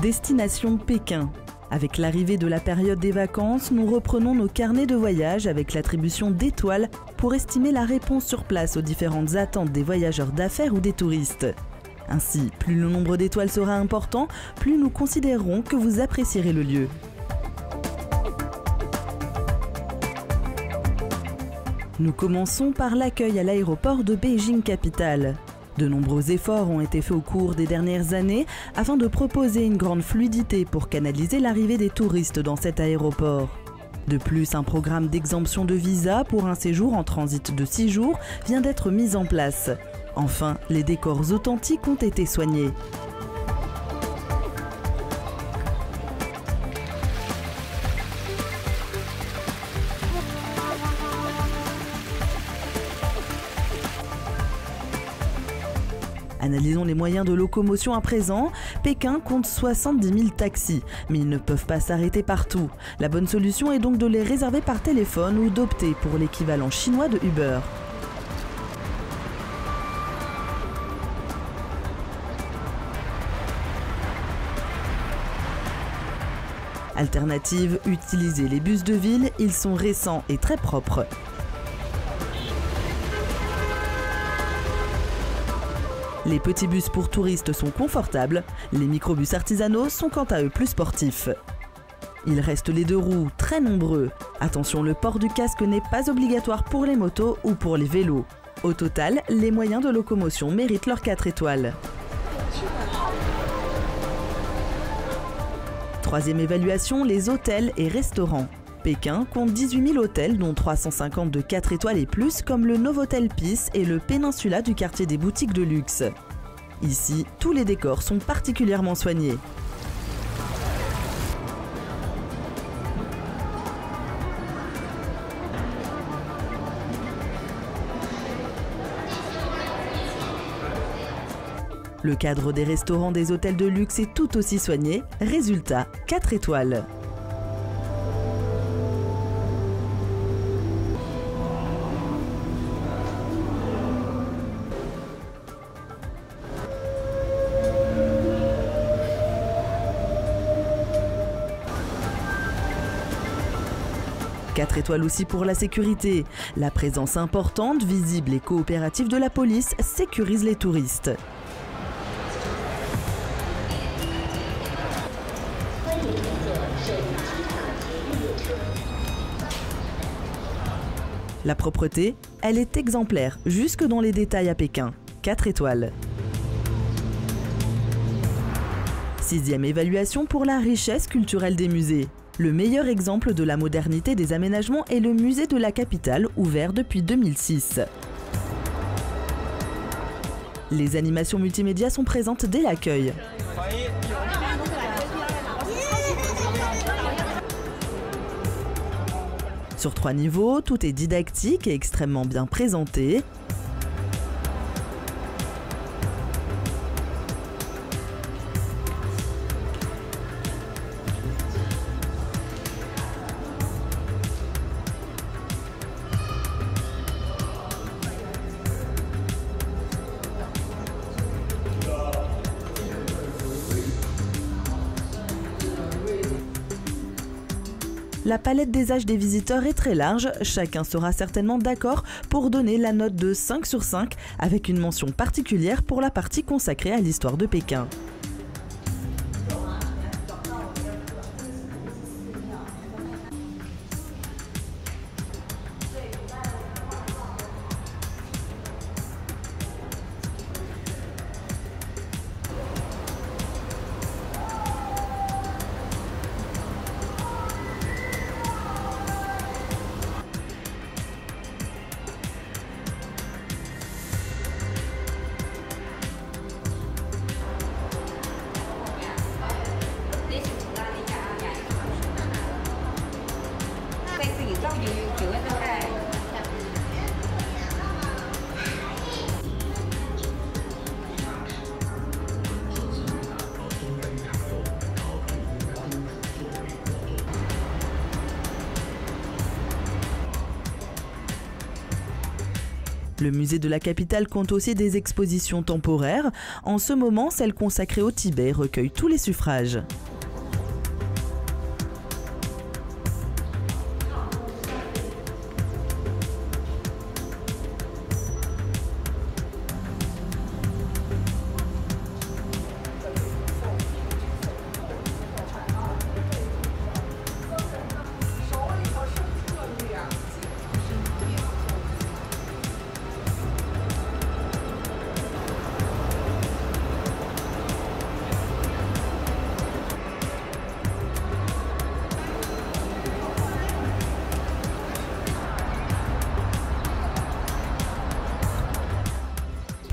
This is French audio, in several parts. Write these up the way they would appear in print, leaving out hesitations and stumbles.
Destination Pékin. Avec l'arrivée de la période des vacances, nous reprenons nos carnets de voyage avec l'attribution d'étoiles pour estimer la réponse sur place aux différentes attentes des voyageurs d'affaires ou des touristes. Ainsi, plus le nombre d'étoiles sera important, plus nous considérerons que vous apprécierez le lieu. Nous commençons par l'accueil à l'aéroport de Beijing-Capitale. De nombreux efforts ont été faits au cours des dernières années afin de proposer une grande fluidité pour canaliser l'arrivée des touristes dans cet aéroport. De plus, un programme d'exemption de visa pour un séjour en transit de 6 jours vient d'être mis en place. Enfin, les décors authentiques ont été soignés. Analysons les moyens de locomotion à présent. Pékin compte 70 000 taxis, mais ils ne peuvent pas s'arrêter partout. La bonne solution est donc de les réserver par téléphone ou d'opter pour l'équivalent chinois de Uber. Alternative, utilisez les bus de ville, ils sont récents et très propres. Les petits bus pour touristes sont confortables, les microbus artisanaux sont quant à eux plus sportifs. Il reste les 2 roues, très nombreux. Attention, le port du casque n'est pas obligatoire pour les motos ou pour les vélos. Au total, les moyens de locomotion méritent leurs 4 étoiles. Troisième évaluation, les hôtels et restaurants. Pékin compte 18 000 hôtels, dont 350 de 4 étoiles et plus, comme le Novotel Peace et le Peninsula du quartier des boutiques de luxe. Ici, tous les décors sont particulièrement soignés. Le cadre des restaurants des hôtels de luxe est tout aussi soigné. Résultat, 4 étoiles. Quatre étoiles aussi pour la sécurité. La présence importante, visible et coopérative de la police sécurise les touristes. La propreté, elle est exemplaire, jusque dans les détails à Pékin. 4 étoiles. Sixième évaluation pour la richesse culturelle des musées. Le meilleur exemple de la modernité des aménagements est le musée de la capitale, ouvert depuis 2006. Les animations multimédia sont présentes dès l'accueil. Sur 3 niveaux, tout est didactique et extrêmement bien présenté. La palette des âges des visiteurs est très large, chacun sera certainement d'accord pour donner la note de 5 sur 5 avec une mention particulière pour la partie consacrée à l'histoire de Pékin. Le musée de la capitale compte aussi des expositions temporaires. En ce moment, celle consacrée au Tibet recueille tous les suffrages.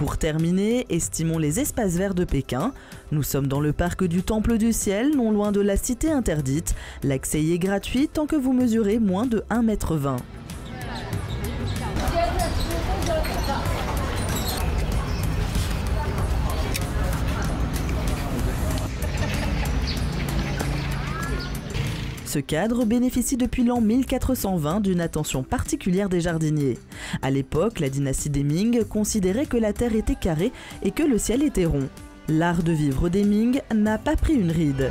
Pour terminer, estimons les espaces verts de Pékin. Nous sommes dans le parc du Temple du Ciel, non loin de la cité interdite. L'accès y est gratuit tant que vous mesurez moins de 1,20 m. Ce cadre bénéficie depuis l'an 1420 d'une attention particulière des jardiniers. À l'époque, la dynastie des Ming considérait que la terre était carrée et que le ciel était rond. L'art de vivre des Ming n'a pas pris une ride.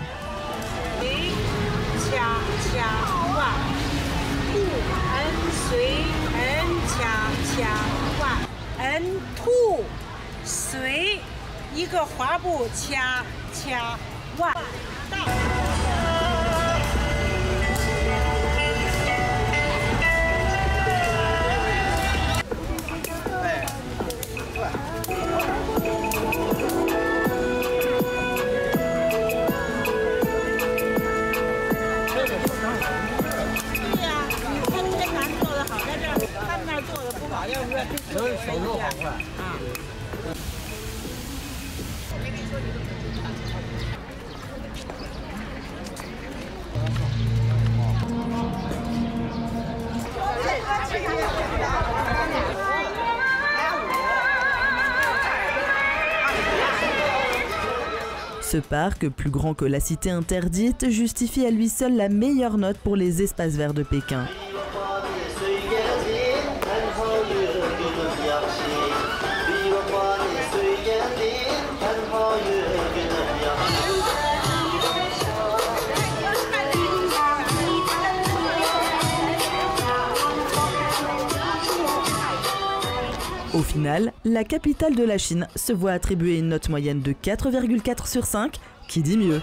Ce parc, plus grand que la cité interdite, justifie à lui seul la meilleure note pour les espaces verts de Pékin. Au final, la capitale de la Chine se voit attribuer une note moyenne de 4,4 sur 5, qui dit mieux.